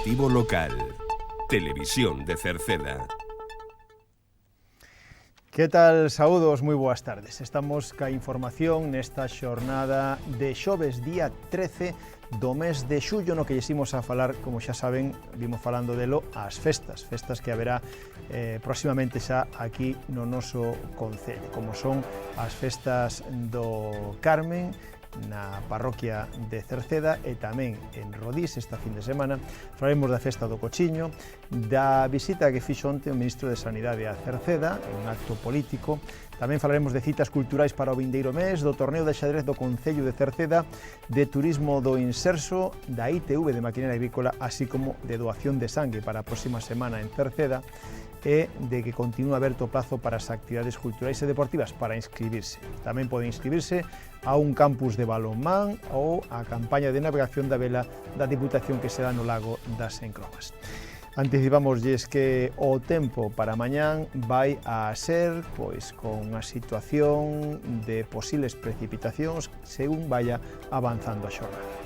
Informativo local. Televisión de Cerceda. Que tal? Saúdos, moi boas tardes. Estamos ca información nesta xornada de xoves, día 13 do mes de xullo, no que lles a falar, como xa saben, vimos falando delo, as festas que haberá próximamente xa aquí no noso concello, como son as festas do Carmen, na parroquia de Cerceda e tamén en Rodís esta fin de semana. Falaremos da festa do Cochiño, da visita que fixo onte o ministro de Sanidade a Cerceda, un acto político. Tamén falaremos de citas culturais para o vindeiro mes, do torneo de xadrez do Concello de Cerceda, de turismo do Inserso, da ITV de Maquinaria Agrícola, así como de doación de sangue para a próxima semana en Cerceda, e de que continúa aberto o plazo para as actividades culturais e deportivas para inscribirse. Tamén pode inscribirse a un campus de balonmán ou a campaña de navegación da vela da Diputación que será no lago das Encromas. Anticipámoslles que o tempo para mañán vai a ser pois con unha situación de posibles precipitacións según vaya avanzando a xornada.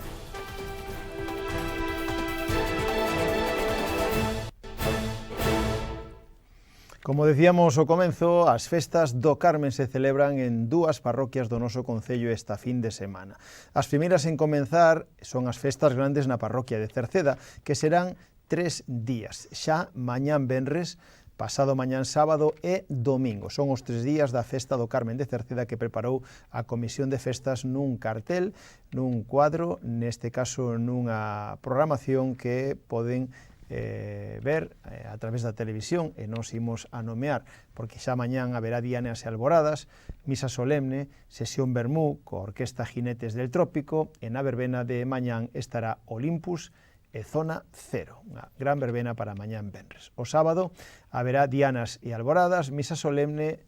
Como decíamos ao comenzo, as festas do Carmen se celebran en dúas parroquias do noso concello esta fin de semana. As primeiras en comenzar son as festas grandes na parroquia de Cerceda, que serán 3 días, xa mañán venres, pasado mañán sábado e domingo. Son os 3 días da festa do Carmen de Cerceda que preparou a Comisión de Festas nun cartel, nun cuadro, neste caso nunha programación que poden ver a través da televisión, e nos imos a nomear porque xa mañán haberá dianas e alboradas, misa solemne, sesión vermú coa Orquesta Jinetes del Trópico, e na verbena de mañán estará Olympus e Zona Cero, unha gran verbena para mañán venres. O sábado haberá dianas e alboradas, misa solemne,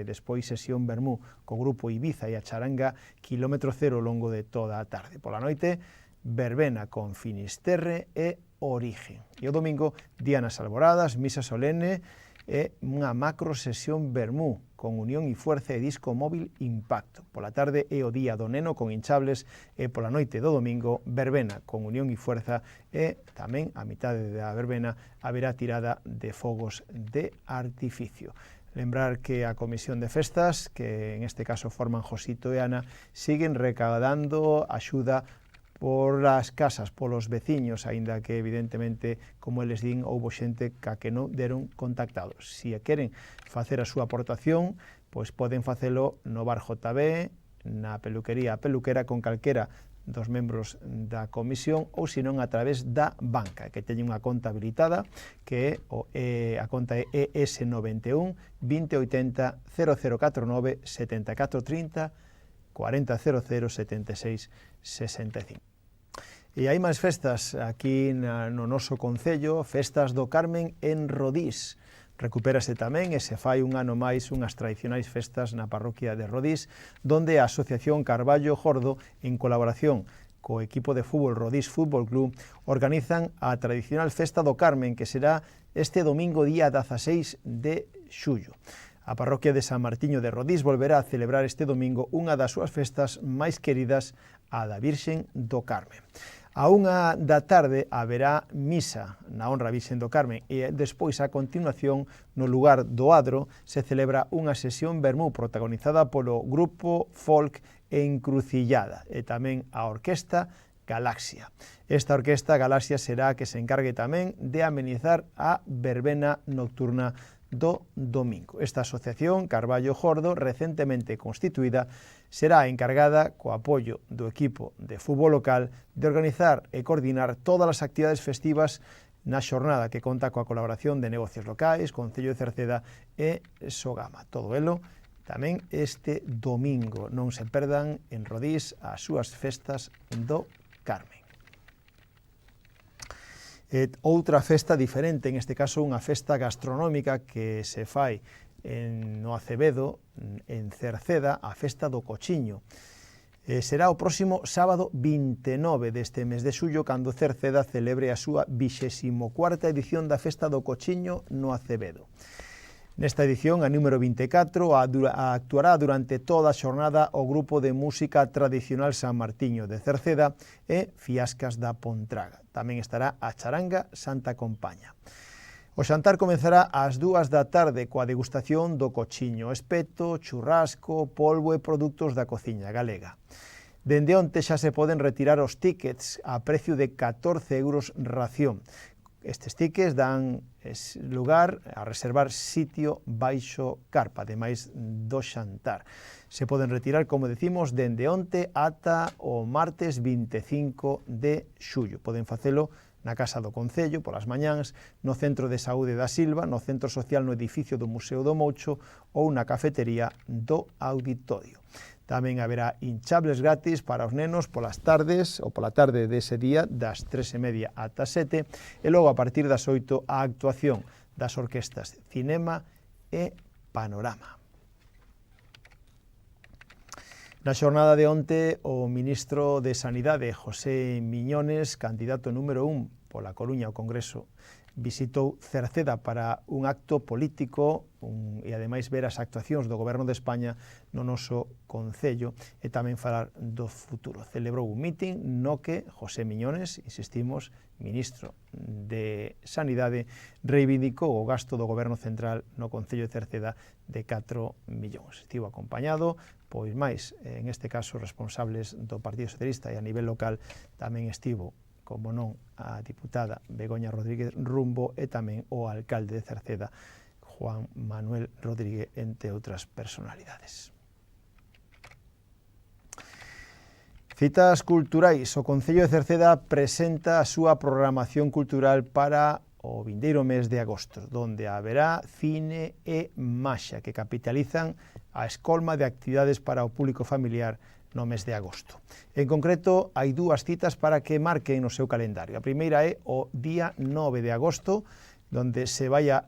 despois sesión vermú co grupo Ibiza e a charanga Kilómetro Cero ao longo de toda a tarde. Pola noite, verbena con Finisterre e Origen. E o domingo, dianas alboradas, misa solene e unha macro sesión vermú con Unión e Fuerza e disco móvil Impacto. Pola tarde é o día do neno con hinchables e pola noite do domingo, verbena con Unión e Fuerza e tamén a mitade da verbena haberá tirada de fogos de artificio. Lembrar que a Comisión de Festas, que en este caso forman Josito e Ana, siguen recaudando axuda por as casas, polos veciños, aínda que evidentemente, como eles din, houbo xente ca que non deron contactados. Se queren facer a súa aportación, pois poden facelo no Bar JB, na peluquería a peluquera, con calquera dos membros da comisión, ou senón a través da banca, que teñen unha conta habilitada, que a conta é ES91 2080 0049 7430 4000 76 65. E hai máis festas aquí no noso concello, festas do Carmen en Rodís. Recupérase tamén e se fai un ano máis unhas tradicionais festas na parroquia de Rodís, donde a Asociación Carballo Jordo, en colaboración co equipo de fútbol Rodís Fútbol Club, organizan a tradicional festa do Carmen, que será este domingo día 16 de xullo. A parroquia de San Martiño de Rodís volverá a celebrar este domingo unha das súas festas máis queridas, a da Virxen do Carmen. A 1 da tarde haberá misa na honra a Virxen do Carmen e despois, a continuación, no lugar do Adro, se celebra unha sesión vermú protagonizada polo grupo folk Encrucillada e tamén a Orquesta Galaxia. Esta Orquesta Galaxia será a que se encargue tamén de amenizar a verbena nocturna do domingo. Esta asociación, Carballo Jordo, recentemente constituída, será encargada, co apoio do equipo de fútbol local, de organizar e coordinar todas as actividades festivas na xornada, que conta coa colaboración de negocios locais, Concello de Cerceda e Sogama. Todo elo tamén este domingo. Non se perdan en Rodís as súas festas do Carmen. Outra festa diferente, en este caso unha festa gastronómica que se fai no Acevedo, en Cerceda, a festa do Cochiño. Será o próximo sábado 29 deste mes de xullo, cando Cerceda celebre a súa 24ª edición da festa do Cochiño no Acevedo. Nesta edición, a número 24, actuará durante toda a xornada o grupo de música tradicional San Martiño de Cerceda e Fiascas da Pontraga. Tamén estará a charanga Santa Compaña. O xantar comezará ás 2 da tarde coa degustación do cochiño, espeto, churrasco, polvo e produtos da cociña galega. Dende onte xa se poden retirar os tíckets a precio de 14 euros ración. Estes tickets dan lugar a reservar sitio baixo carpa, ademais do xantar. Se poden retirar, como decimos, dende onte ata o martes 25 de xullo. Poden facelo na Casa do Concello, polas mañáns, no Centro de Saúde da Silva, no Centro Social no edificio do Museo do Moucho ou na cafetería do Auditorio. Tamén haberá hinchables gratis para os nenos polas tardes, ou pola tarde dese día, das 3:30 ata 7, e logo a partir das 8 a actuación das orquestas Cinema e Panorama. Na xornada de onte, o ministro de Sanidade, José Miñones, candidato número 1 pola Coruña ao Congreso, visitou Cerceda para un acto político e ademais ver as actuacións do Goberno de España no noso Concello e tamén falar do futuro. Celebrou un mitin no que José Miñones, insistimos, ministro de Sanidade, reivindicou o gasto do Goberno Central no Concello de Cerceda de 4 millóns. Estivo acompañado, pois máis, en este caso, responsables do Partido Socialista e a nivel local tamén estivo, como non, a diputada Begoña Rodríguez Rumbo e tamén o alcalde de Cerceda, Juan Manuel Rodríguez, entre outras personalidades. Citas culturais. O Concello de Cerceda presenta a súa programación cultural para o vindeiro mes de agosto, donde haberá cine e maxia que capitalizan a escolma de actividades para o público familiar no mes de agosto. En concreto, hai dúas citas para que marquen no seu calendario. A primeira é o día 9 de agosto, donde se vai a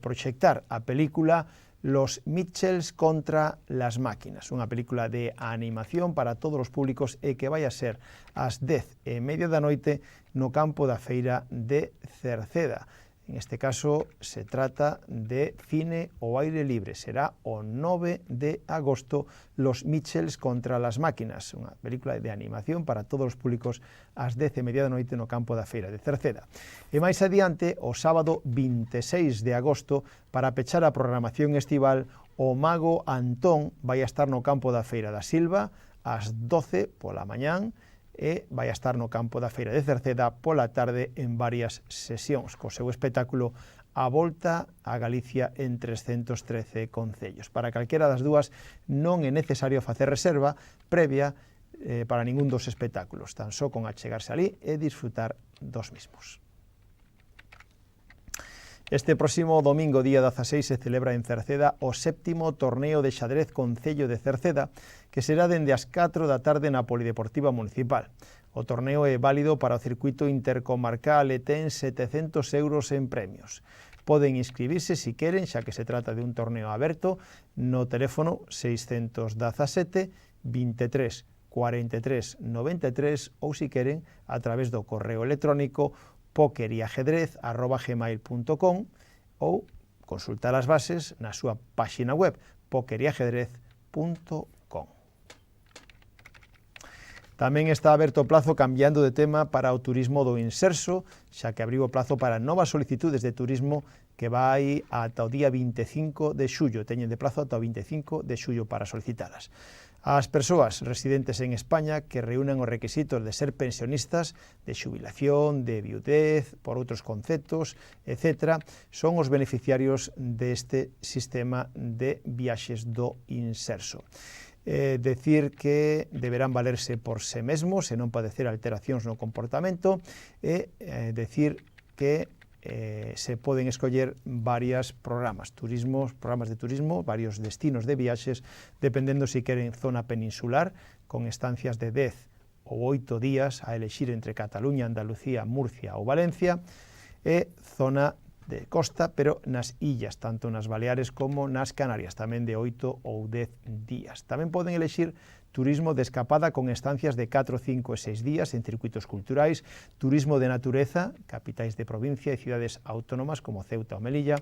proxectar a película Los Mitchells contra las máquinas, unha película de animación para todos os públicos e que vai a ser ás 10:30 da noite no campo da feira de Cerceda. En este caso, se trata de cine ao aire libre. Será o 9 de agosto, Los Mitchells contra las máquinas, unha película de animación para todos os públicos ás 10:30 da noite no campo da feira de Cerceda. E máis adiante, o sábado 26 de agosto, para pechar a programación estival, o mago Antón vai a estar no campo da feira da Silva ás 12 pola mañán, e vai a estar no campo da feira de Cerceda pola tarde en varias sesións, co seu espectáculo A Volta a Galicia en 313 concellos. Para calquera das dúas non é necesario facer reserva previa para ningún dos espectáculos, tan só con achegarse ali e disfrutar dos mismos. Este próximo domingo, día 16, se celebra en Cerceda o 7º torneo de xadrez Concello de Cerceda, que será dende as 4 da tarde na Polideportiva Municipal. O torneo é válido para o circuito intercomarcal e ten 700 euros en premios. Poden inscribirse se queren, xa que se trata de un torneo aberto, no teléfono 617 23 43 93 ou se queren a través do correo electrónico pokeriajedrez@gmail.com ou consultar as bases na súa páxina web pokeriajedrez.com. Tamén está aberto o plazo, cambiando de tema, para o turismo do Inserso, xa que abriu o plazo para novas solicitudes de turismo que vai ata o día 25 de xullo. Teñen de plazo ata o 25 de xullo para solicitalas. As persoas residentes en España que reúnen os requisitos de ser pensionistas, de xubilación, de viudez, por outros conceptos, etc., son os beneficiarios deste sistema de viaxes do Inserso. Decir que deberán valerse por se mesmos e non padecer alteracións no comportamento, e decir que se poden escoller varios programas de turismo, varios destinos de viaxes, dependendo se queren zona peninsular, con estancias de 10 ou 8 días a elexir entre Cataluña, Andalucía, Murcia ou Valencia, e zona de costa, pero nas illas, tanto nas Baleares como nas Canarias, tamén de 8 ou 10 días. Tamén poden elexir turismo de escapada con estancias de 4, 5 e 6 días en circuitos culturais, turismo de natureza, capitais de provincia e cidades autónomas como Ceuta ou Melilla,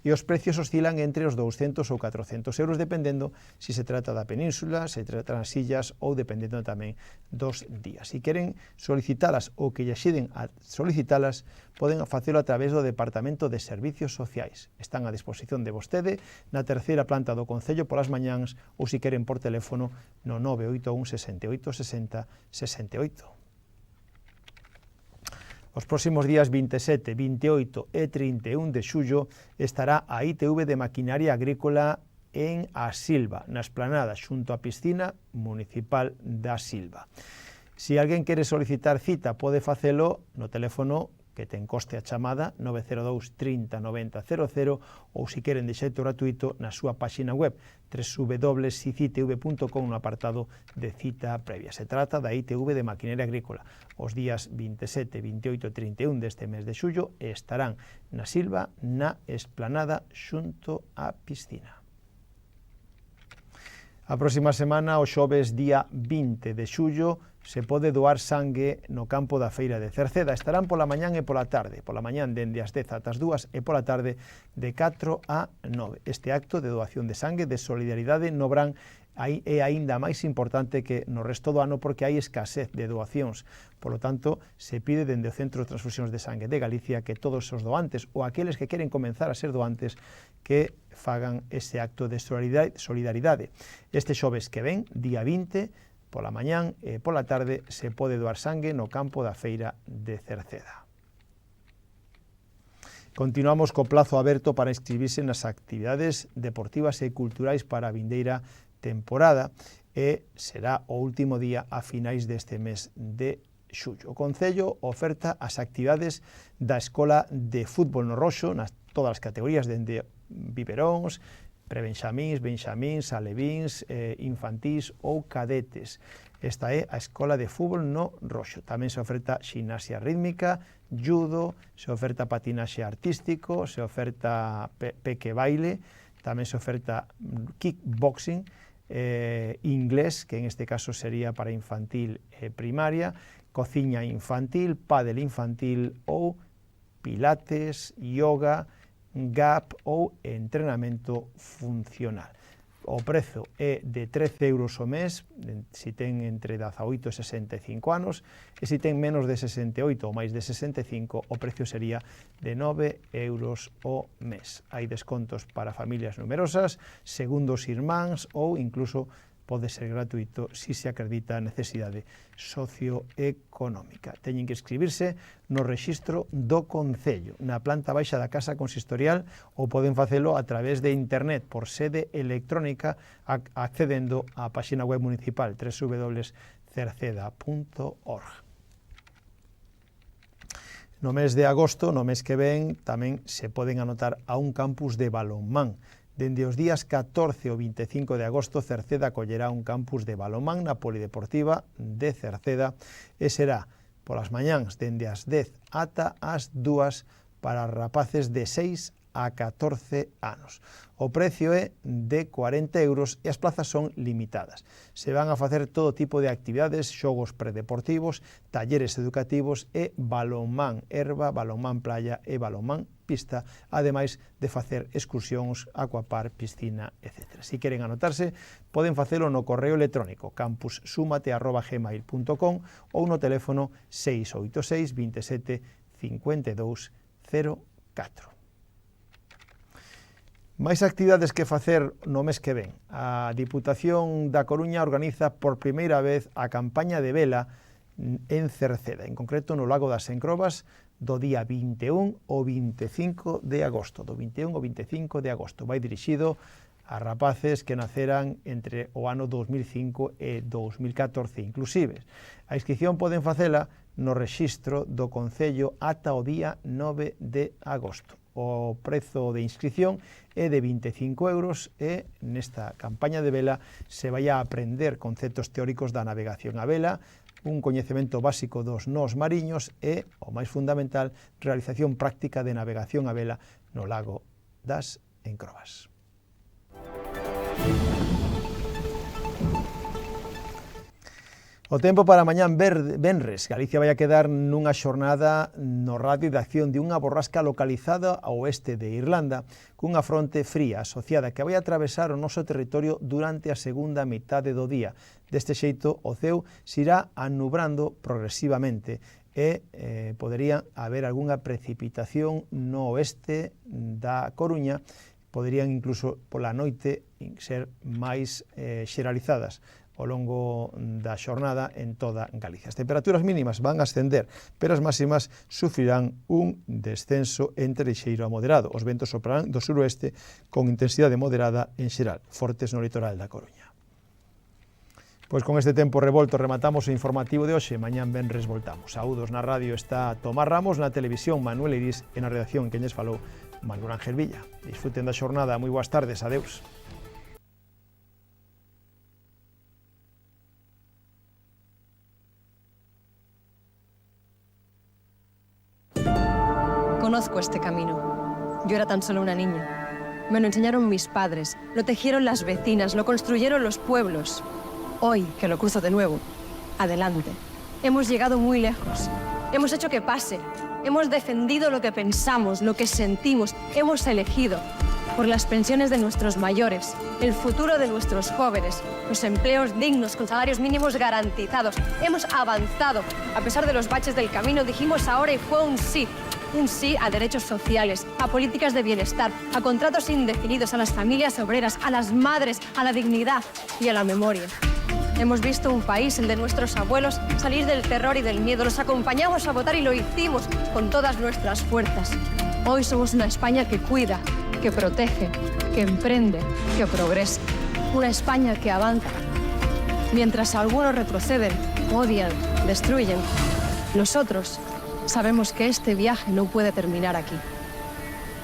e os precios oscilan entre os 200 ou 400 euros, dependendo se se trata da península, se trata das illas ou dependendo tamén dos días. Se queren solicitalas ou que lle axiden a solicitalas, poden facelo a través do Departamento de Servicios Sociais. Están a disposición de vostede na terceira planta do Concello polas mañáns ou se queren por teléfono no 981 68 60 68. Os próximos días 27, 28 e 31 de xullo estará a ITV de Maquinaria Agrícola en A Silva, na esplanada xunto á piscina municipal da Silva. Se alguén quere solicitar cita, pode facelo no teléfono que ten coste a chamada 902 30 90 00 ou se queren de xeito gratuito na súa páxina web www.sicitv.com no apartado de cita previa. Se trata da ITV de Maquinaria Agrícola. Os días 27, 28 e 31 deste mes de xullo estarán na Silva, na esplanada xunto á piscina. A próxima semana, o xoves día 20 de xullo, se pode doar sangue no campo da Feira de Cerceda. Estarán pola mañán e pola tarde. Pola mañán dende as 10 ata as 2 e pola tarde de 4 a 9. Este acto de doación de sangue de solidaridade no Brán é aínda máis importante que no resto do ano porque hai escasez de doacións. Polo tanto, se pide dende o Centro de Transfusións de Sangue de Galicia que todos os doantes ou aqueles que queren comenzar a ser doantes que fagan ese acto de solidaridade. Este xoves que ven, día 20, pola mañán e pola tarde, se pode doar sangue no campo da Feira de Cerceda. Continuamos co plazo aberto para inscribirse nas actividades deportivas e culturais para a vindeira temporada e será o último día a finais deste mes de xullo. O Concello oferta as actividades da Escola de Fútbol no Roxo nas todas as categorías, dende biberóns, prebenxamíns, benxamíns, alevíns, infantís ou cadetes. Esta é a Escola de Fútbol no Roxo. Tamén se oferta ximnasia rítmica, judo, se oferta patinaxe artístico, se oferta peque baile, tamén se oferta kickboxing, inglés, que en este caso sería para infantil e primaria, cociña infantil, pádel infantil ou pilates, yoga, gap ou entrenamento funcional. O prezo é de 13 euros o mes, se ten entre 18 e 65 anos, e se ten menos de 68 ou máis de 65, o precio sería de 9 euros o mes. Hai descontos para familias numerosas, segundos irmáns ou incluso pode ser gratuito se se acredita a necesidade socioeconómica. Teñen que inscribirse no rexistro do Concello, na planta baixa da Casa Consistorial, ou poden facelo a través de internet por sede electrónica accedendo á páxina web municipal www.cerceda.org. No mes de agosto, no mes que ven, tamén se poden anotar a un campus de balonmán. Dende os días 14 ao 25 de agosto, Cerceda acollerá un campus de balonmán na Polideportiva de Cerceda e será polas mañáns dende as 10 ata as 2 para rapaces de 6 a 14 anos. O precio é de 40 euros e as plazas son limitadas. Se van a facer todo tipo de actividades, xogos predeportivos, talleres educativos e balonmán erva, balonmán playa e balonmán pista, ademais de facer excursións, aquapar, piscina, etc. Se queren anotarse, poden facelo no correo electrónico campussumate@gmail.com ou no teléfono 686 27 52 04. Máis actividades que facer no mes que ven. A Diputación da Coruña organiza por primeira vez a campaña de vela en Cerceda, en concreto no Lago das Encrobas, do día 21 ao 25 de agosto. Do 21 ao 25 de agosto. Vai dirixido a rapaces que naceran entre o ano 2005 e 2014 inclusive. A inscripción poden facela no rexistro do Concello ata o día 9 de agosto. O prezo de inscripción é de 25 euros e nesta campaña de vela se vai a aprender conceptos teóricos da navegación a vela, un coñecemento básico dos nós mariños e, o máis fundamental, realización práctica de navegación a vela no Lago das Encrobas. O tempo para mañán venres. Galicia vai a quedar nunha xornada no radio de acción de unha borrasca localizada ao oeste de Irlanda cunha fronte fría asociada que vai a atravesar o noso territorio durante a segunda mitade do día. Deste xeito, o ceo se irá anubrando progresivamente e podería haber algunha precipitación no oeste da Coruña, poderían incluso pola noite ser máis xeralizadas ao longo da xornada en toda Galicia. As temperaturas mínimas van a ascender, pero as máximas sufrirán un descenso entre lixeiro a moderado. Os ventos soprarán do suroeste con intensidade moderada en xeral, fortes no litoral da Coruña. Pois con este tempo revolto rematamos o informativo de hoxe. Mañán venres voltamos. Saúdos na radio está Tomás Ramos, na televisión Manuel Iris e na redacción que lles falou Manuel Ángel Villa. Disfruten da xornada. Moi boas tardes. Adeus. Conozco este camino. Yo era tan solo una niña. Me lo enseñaron mis padres, lo tejieron las vecinas, lo construyeron los pueblos. Hoy, que lo cruzo de nuevo, adelante. Hemos llegado muy lejos. Hemos hecho que pase. Hemos defendido lo que pensamos, lo que sentimos. Hemos elegido por las pensiones de nuestros mayores, el futuro de nuestros jóvenes, los empleos dignos con salarios mínimos garantizados. Hemos avanzado. A pesar de los baches del camino, dijimos ahora y fue un sí. Un sí a derechos sociales, a políticas de bienestar, a contratos indefinidos, a las familias obreras, a las madres, a la dignidad y a la memoria. Hemos visto un país, el de nuestros abuelos, salir del terror y del miedo. Los acompañamos a votar y lo hicimos con todas nuestras fuerzas. Hoy somos una España que cuida, que protege, que emprende, que progresa. Una España que avanza. Mientras algunos retroceden, odian, destruyen, nosotros sabemos que este viaje no puede terminar aquí.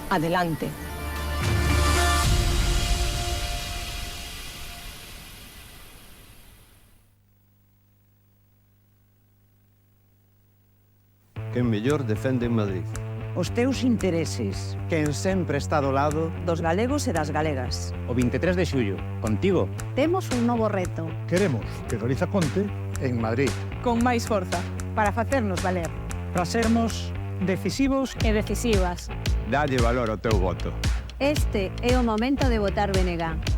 Adelante. Quen mellor defende en Madrid. Os teus intereses. Quen sempre está do lado Dos galegos e das galegas. o 23 de xullo, contigo. Temos un novo reto Queremos que Galiza conte en Madrid. Con máis forza. Para facernos valer. Para sermos decisivos e decisivas. Dalle valor ao teu voto. Este é o momento de votar BNG.